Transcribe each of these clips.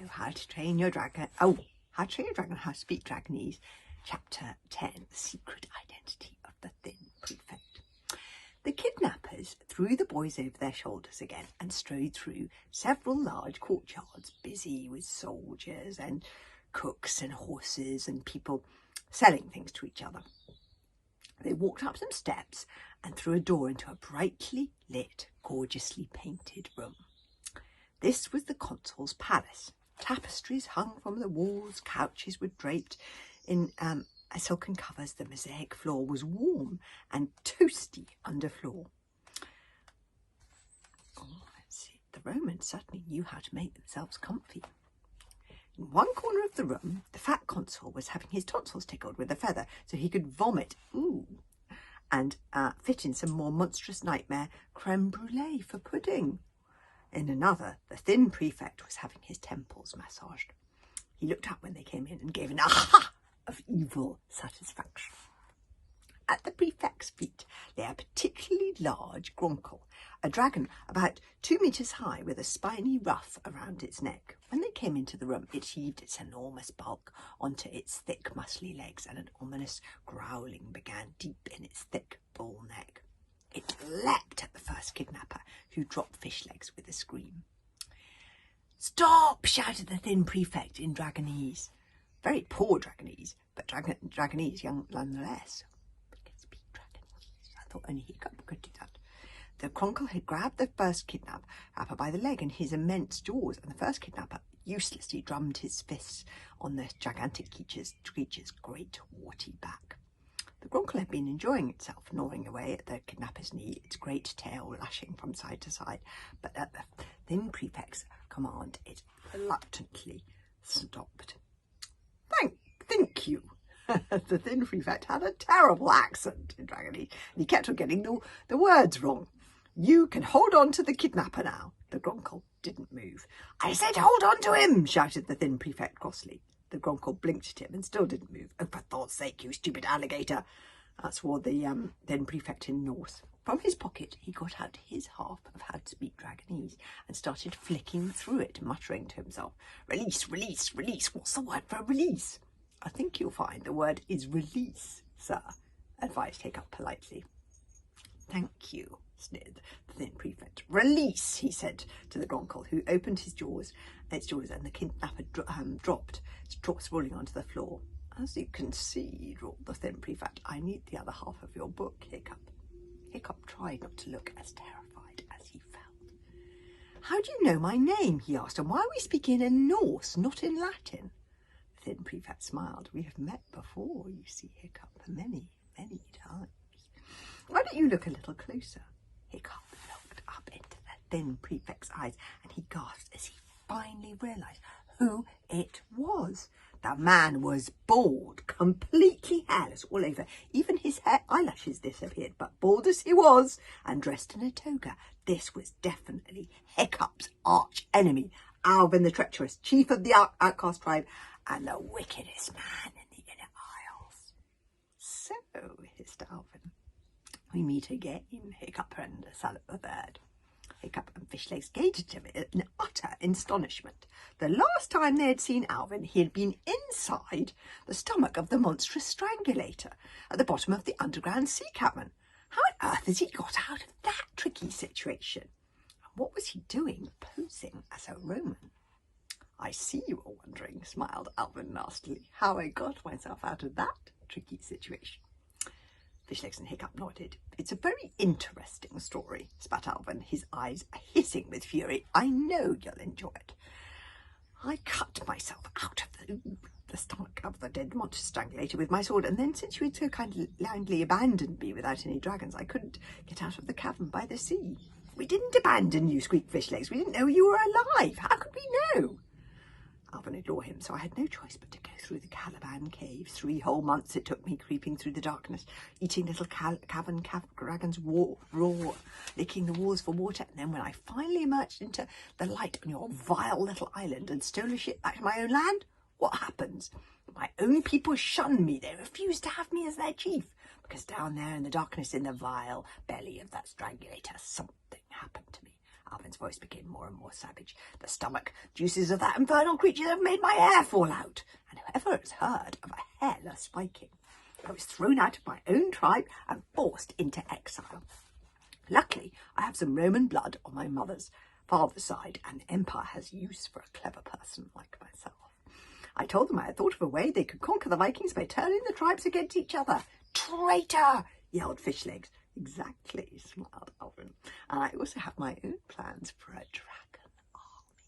How to Train Your Dragon. Oh, How to Train Your Dragon, How to Speak Dragonese. Chapter 10, The Secret Identity of the Thin Prefect. The kidnappers threw the boys over their shoulders again and strode through several large courtyards, busy with soldiers and cooks and horses and people selling things to each other. They walked up some steps and through a door into a brightly lit, gorgeously painted room. This was the consul's palace. Tapestries hung from the walls, couches were draped in silken covers. The mosaic floor was warm and toasty underfloor. Oh, let's see. The Romans certainly knew how to make themselves comfy. In one corner of the room, the fat consul was having his tonsils tickled with a feather so he could vomit, and fit in some more monstrous nightmare creme brulee for pudding. In another, the thin prefect was having his temples massaged. He looked up when they came in and gave an aha of evil satisfaction. At the prefect's feet lay a particularly large gronkel, a dragon about 2 meters high with a spiny ruff around its neck. When they came into the room, it heaved its enormous bulk onto its thick, muscly legs, and an ominous growling began deep in its thick bull neck. It leapt at the first kidnapper, who dropped fish legs with a scream. "Stop!" shouted the thin prefect in Dragonese. Very poor Dragonese, but Dragonese young nonetheless. We can speak Dragonese. I thought only Hiccup could do that. The gronkel had grabbed the first kidnapper by the leg in his immense jaws, and the first kidnapper uselessly drummed his fists on the gigantic creature's great warty back. The gronkel had been enjoying itself, gnawing away at the kidnapper's knee, its great tail lashing from side to side, but at the thin prefect's command, it reluctantly stopped. Thank you. The thin prefect had a terrible accent in Dragonese, and he kept on getting the words wrong. "You can hold on to the kidnapper now." The gronkel didn't move. "I said hold on to him," shouted the thin prefect crossly. The gronkel blinked at him and still didn't move. "Oh, for God's sake, you stupid alligator!" That swore the thin prefect in Norse. From his pocket, he got out his half of How to Speak Dragonese and started flicking through it, muttering to himself, "Release, release, release. What's the word for release?" "I think you'll find the word is release, sir," advised Hiccup politely. "Thank you," sneered the thin prefect. "Release," he said to the gronkel, who opened its jaws, and the kidnapper dropped, its drops rolling onto the floor. "As you can see," drawled the thin prefect, "I need the other half of your book, Hiccup." Hiccup tried not to look as terrified as he felt. "How do you know my name?" he asked, "and why are we speaking in Norse, not in Latin?" The thin prefect smiled. "We have met before, you see, Hiccup, many, many times. Why don't you look a little closer?" Hiccup looked up into the thin prefect's eyes, and he gasped as he finally realised who it was. The man was bald, completely hairless all over. Even his eyelashes disappeared, but bald as he was and dressed in a toga, this was definitely Hiccup's arch enemy, Alvin the Treacherous, chief of the outcast tribe and the wickedest man in the Inner Isles. "So," hissed Alvin, "we meet again, Hiccup and Salad the Third." Hiccup and Fishlegs gazed at him in utter astonishment. The last time they had seen Alvin, he had been inside the stomach of the monstrous strangulator at the bottom of the underground sea cavern. How on earth had he got out of that tricky situation? And what was he doing posing as a Roman? "I see you are wondering," smiled Alvin nastily, "how I got myself out of that tricky situation." Fishlegs and Hiccup nodded. "It's a very interesting story," spat Alvin, his eyes hissing with fury. "I know you'll enjoy it. I cut myself out of the stomach of the dead monster strangulator with my sword, and then since you had so kindly abandoned me without any dragons, I couldn't get out of the cavern by the sea." "We didn't abandon you," squeaked Fishlegs. "We didn't know you were alive. How could we know?" Alvin ignored him, so I had no choice but to go through the Caliban cave. 3 whole months it took me, creeping through the darkness, eating little cavern dragons raw, licking the walls for water, and then when I finally emerged into the light on your vile little island and stole a ship back to my own land, what happens? My own people shun me. They refuse to have me as their chief, because down there in the darkness, in the vile belly of that strangulator, something happened to me. Alvin's voice became more and more savage. The stomach juices of that infernal creature have made my hair fall out. And whoever has heard of a hairless Viking? I was thrown out of my own tribe and forced into exile. Luckily, I have some Roman blood on my mother's father's side, and the Empire has use for a clever person like myself. I told them I had thought of a way they could conquer the Vikings by turning the tribes against each other. Traitor! Yelled Fishlegs. Exactly, smiled Alvin. And I also have my own plans for a dragon army.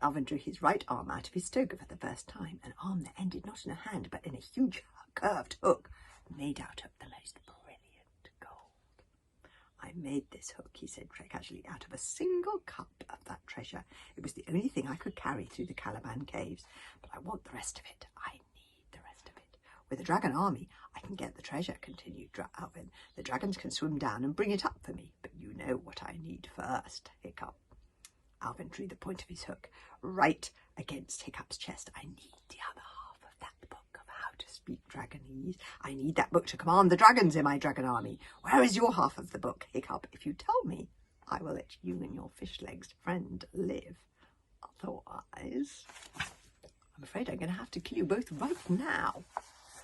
Alvin drew his right arm out of his toga for the first time, an arm that ended not in a hand but in a huge curved hook made out of the most brilliant gold. I made this hook, he said casually, out of a single cup of that treasure. It was the only thing I could carry through the Caliban caves, but I want the rest of it. I need the rest of it. With a dragon army, I can get the treasure, continued Alvin. The dragons can swim down and bring it up for me, but you know what I need first, Hiccup. Alvin drew the point of his hook right against Hiccup's chest. I need the other half of that book of how to speak Dragonese. I need that book to command the dragons in my dragon army. Where is your half of the book, Hiccup? If you tell me, I will let you and your fish-legged friend live. Otherwise, I'm afraid I'm going to have to kill you both right now.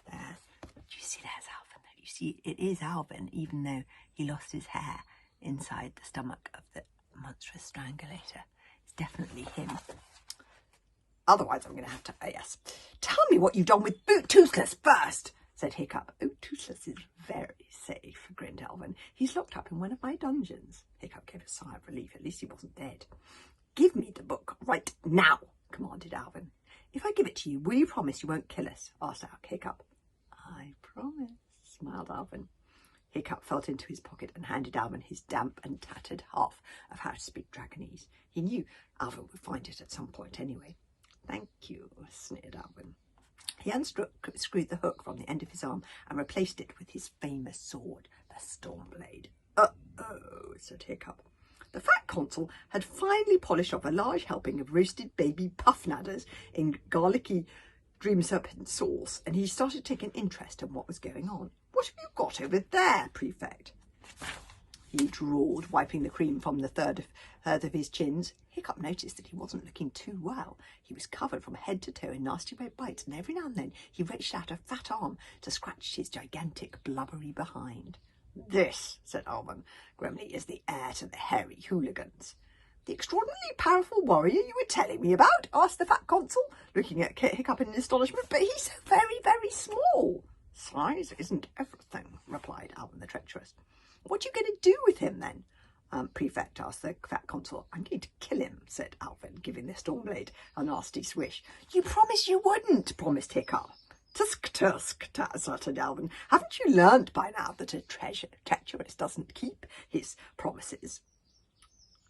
There. Do you see there's Alvin? You see, it is Alvin, even though he lost his hair inside the stomach of the monstrous strangulator. It's definitely him. Otherwise, I'm going to have to... yes. Tell me what you've done with Toothless first, said Hiccup. Oh, Toothless is very safe, grinned Alvin. He's locked up in one of my dungeons. Hiccup gave a sigh of relief. At least he wasn't dead. Give me the book right now, commanded Alvin. If I give it to you, will you promise you won't kill us? Asked Hiccup. I promise, smiled Alvin. Hiccup felt into his pocket and handed Alvin his damp and tattered half of How to Speak Dragonese. He knew Alvin would find it at some point anyway. Thank you, sneered Alvin. He unscrewed the hook from the end of his arm and replaced it with his famous sword, the Stormblade. Uh-oh, said Hiccup. The fat consul had finally polished off a large helping of roasted baby puffnadders in garlicky dream serpent sauce, and he started taking interest in what was going on. What have you got over there, Prefect? He drawled, wiping the cream from the third of his chins. Hiccup noticed that he wasn't looking too well. He was covered from head to toe in nasty red bites, and every now and then he reached out a fat arm to scratch his gigantic blubbery behind. This, said Alvin grimly, is the heir to the hairy hooligans. The extraordinarily powerful warrior you were telling me about? Asked the fat consul, looking at Hiccup in astonishment. But he's so very, very small. Size isn't everything, replied Alvin the treacherous. What are you going to do with him then? Prefect, asked the fat consul. I'm going to kill him, said Alvin, giving the Stormblade a nasty swish. You promised you wouldn't, promised Hiccup. Tusk, tusk, stuttered Alvin. Haven't you learned by now that a treacherous doesn't keep his promises?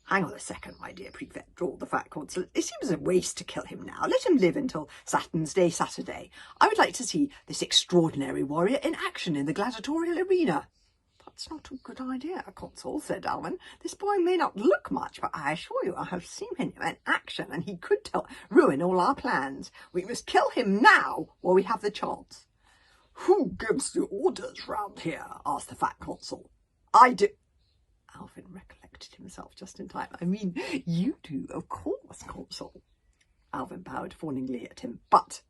Hang on a second, my dear Prefect, drawled the fat consul. It seems a waste to kill him now. Let him live until Saturn's Day Saturday. I would like to see this extraordinary warrior in action in the gladiatorial arena. That's not a good idea, Consul, said Alvin. This boy may not look much, but I assure you I have seen him in action, and he could ruin all our plans. We must kill him now while we have the chance. Who gives the orders round here? Asked the fat consul. I do. Alvin recollected himself just in time. I mean, you do, of course, Consul. Alvin bowed fawningly at him. But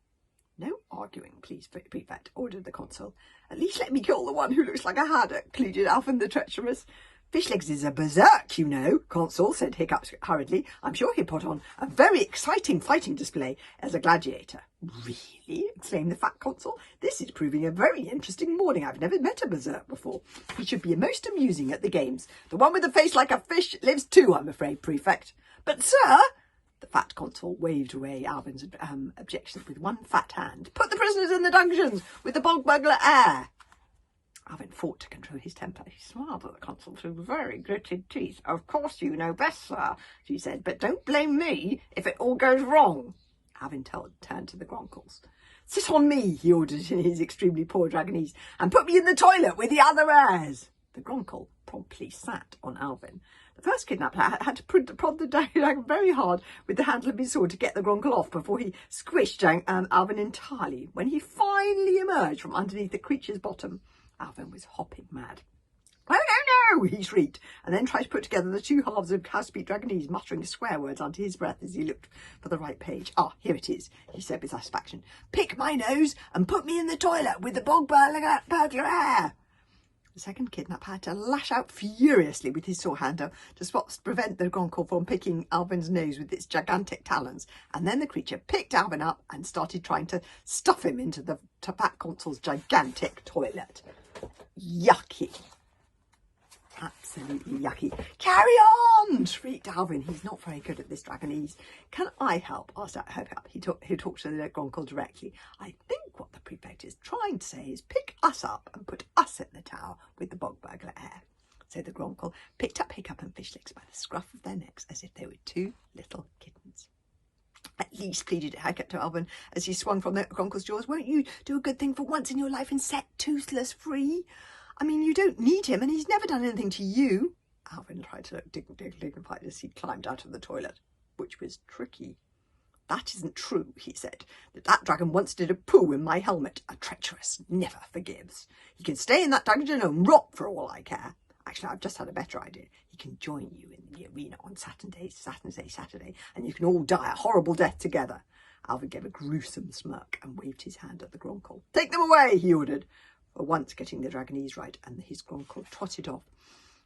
no arguing, please, Prefect, ordered the consul. At least let me kill the one who looks like a haddock, pleaded Alvin the treacherous. Fishlegs is a berserk, you know, Consul, said Hiccup hurriedly. I'm sure he put on a very exciting fighting display as a gladiator. Really? Exclaimed the fat consul. This is proving a very interesting morning. I've never met a berserk before. He should be most amusing at the games. The one with the face like a fish lives too, I'm afraid, Prefect. But, sir, the fat consul waved away Alvin's objections with one fat hand. Put the prisoners in the dungeons with the bog burglar air. Alvin fought to control his temper. He smiled at the consul through very gritted teeth. Of course you know best, sir, she said, but don't blame me if it all goes wrong. Alvin turned to the Gronkles. Sit on me, he ordered in his extremely poor Dragonese, and put me in the toilet with the other heirs. The Gronkle promptly sat on Alvin. The first kidnapper had to prod the dragon very hard with the handle of his sword to get the Gronkle off before he squished Alvin entirely. When he finally emerged from underneath the creature's bottom, Alvin was hopping mad. Oh, no, he shrieked, and then tried to put together the two halves of How to Speak Dragonese, muttering swear words under his breath as he looked for the right page. Ah, here it is, he said with satisfaction. Pick my nose and put me in the toilet with the bog burglar air. The second kidnapper had to lash out furiously with his saw handle to prevent the Gronkle from picking Alvin's nose with its gigantic talons, and then the creature picked Alvin up and started trying to stuff him into the fat console's gigantic toilet. Yucky. Absolutely yucky. Carry on, shrieked Alvin. He's not very good at this Dragonese. Can I help? Asked Hopeup, who talked to the Gronkle directly. I think what the prefect is trying to say is pick us up and put us in the tower with the bog burglar air. So the Gronkle picked up Hiccup and Fishlegs by the scruff of their necks as if they were two little kittens. At least, pleaded Hiccup to Alvin as he swung from the Gronkle's jaws, won't you do a good thing for once in your life and set Toothless free? I mean, you don't need him, and he's never done anything to you. Alvin tried to look dignified as he climbed out of the toilet, which was tricky. That isn't true, he said. That dragon once did a poo in my helmet. A treacherous never forgives. He can stay in that dungeon and rot for all I care. Actually, I've just had a better idea. He can join you in the arena on Saturday, and you can all die a horrible death together. Alvin gave a gruesome smirk and waved his hand at the Gronkle. Take them away, he ordered, for once getting the Dragonese right, and his Gronkle trotted off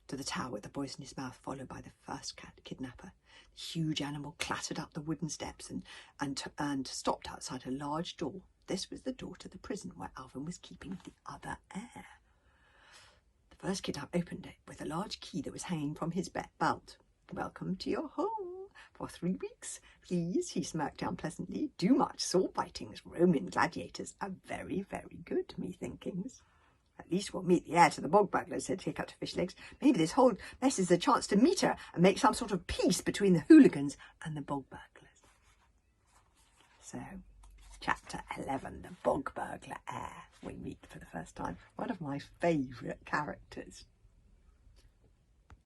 to the tower with the boys in his mouth, followed by the first kidnapper. The huge animal clattered up the wooden steps and stopped outside a large door. This was the door to the prison where Alvin was keeping the other heir. The first kidnapper opened it with a large key that was hanging from his belt. Welcome to your home. For 3 weeks, please, he smirked unpleasantly. Do much sword fighting as Roman gladiators are very, very good, methinkings. At least we'll meet the heir to the bog burglar, said Hiccup to Fishlegs. Maybe this whole mess is a chance to meet her and make some sort of peace between the hooligans and the bog burglars. So, chapter 11, the bog burglar heir, we meet for the first time. One of my favourite characters.